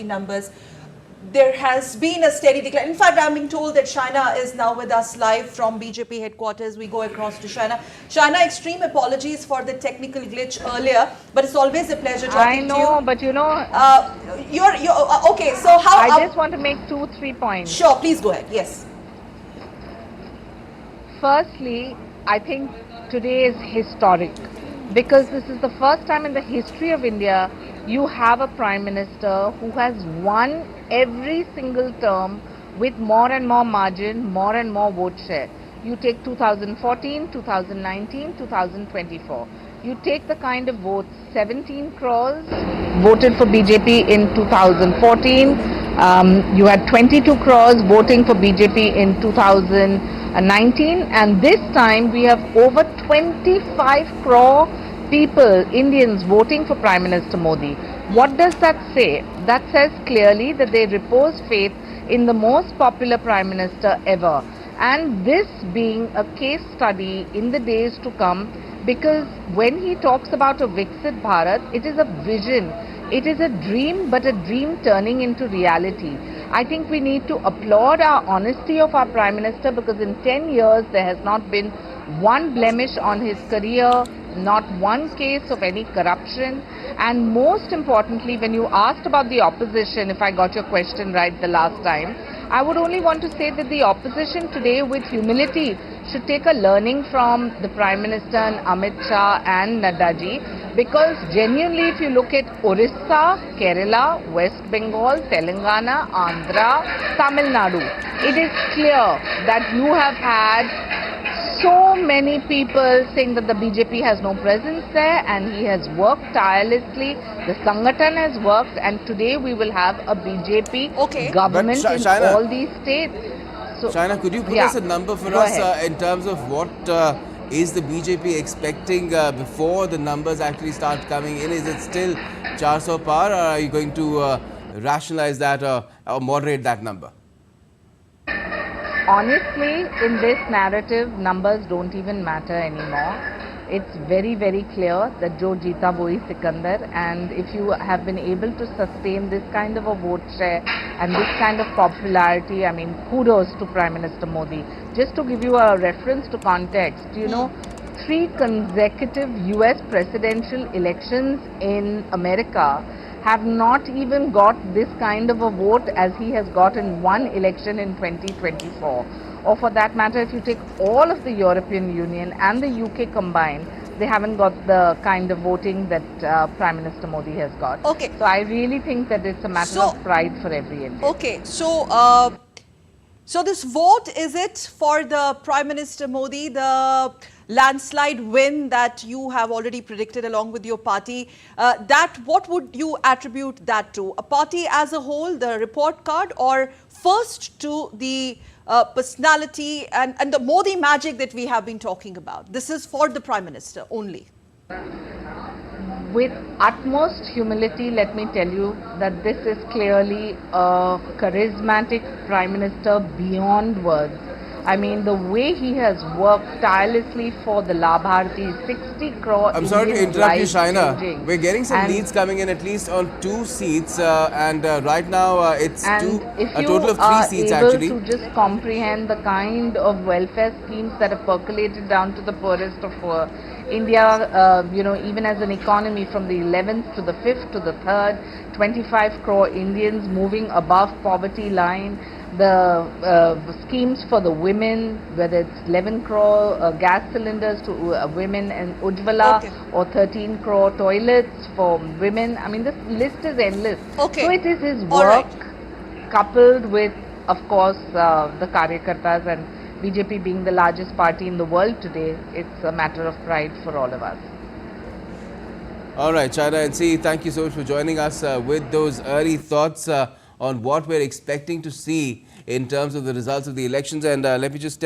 numbers, there has been a steady decline. In fact, I'm being told that China is now with us live from BJP headquarters. We go across to China. China, extreme apologies for the technical glitch earlier, but it's always a pleasure talking to you. I know, but you know, you're okay. So how? I just want to make 2-3 points. Sure, please go ahead. Yes. Firstly, I think today is historic because this is the first time in the history of India you have a Prime Minister who has won every single term with more and more margin, more and more vote share. You take 2014, 2019, 2024. You take the kind of votes, 17 crores voted for BJP in 2014. You had 22 crores voting for BJP in 2019, and this time we have over 25 crore people, Indians, voting for Prime Minister Modi. What does that say? That says clearly that they repose faith in the most popular Prime Minister ever. And this being a case study in the days to come, because when he talks about a Viksit Bharat, it is a vision. It is a dream, but a dream turning into reality. I think we need to applaud our honesty of our Prime Minister, because in 10 years there has not been one blemish on his career, not one case of any corruption. And most importantly, when you asked about the opposition, if I got your question right the last time, I would only want to say that the opposition today, with humility, should take a learning from the Prime Minister and Amit Shah and Nadda ji, because genuinely if you look at Orissa, Kerala, West Bengal, Telangana, Andhra, Tamil Nadu, it is clear that you have had so many people saying that the BJP has no presence there, and he has worked tirelessly. The Sangathan has worked, and today we will have a BJP government in China, all these states. So, China, could you put us a number for us in terms of what is the BJP expecting before the numbers actually start coming in? Is it still 400 par, or are you going to rationalize that or moderate that number? Honestly, in this narrative, numbers don't even matter anymore. It's very, very clear that Jo Jeeta Wohi Sikandar, and if you have been able to sustain this kind of a vote share and this kind of popularity, I mean, kudos to Prime Minister Modi. Just to give you a reference to context, you know, 3 consecutive US presidential elections in America have not even got this kind of a vote as he has got in one election in 2024. Or for that matter, if you take all of the European Union and the UK combined, they haven't got the kind of voting that Prime Minister Modi has got. Okay. So I really think that it's a matter of pride for every Indian. Okay. So this vote, is it for the Prime Minister Modi, the landslide win that you have already predicted along with your party, what would you attribute that to? A party as a whole, the report card, or first to the personality and the Modi magic that we have been talking about? This is for the Prime Minister only. With utmost humility, let me tell you that this is clearly a charismatic Prime Minister beyond words. I mean, the way he has worked tirelessly for the Labharti, 60 crore. I'm sorry to interrupt you, China. We're getting some leads coming in at least on 2 seats, and right now it's a total of 3 seats actually. If you are able to just comprehend the kind of welfare schemes that have percolated down to the poorest of poor, India, you know, even as an economy, from the 11th to the 5th to the 3rd, 25 crore Indians moving above poverty line. The schemes for the women, whether it's 11 crore gas cylinders to women and Ujjwala, or 13 crore toilets for women. I mean, this list is endless. So it is his work coupled with, of course, the Karyakartas, and BJP being the largest party in the world today, it's a matter of pride for all of us. All right, China and C, thank you so much for joining us with those early thoughts on what we're expecting to see in terms of the results of the elections. And let me just tell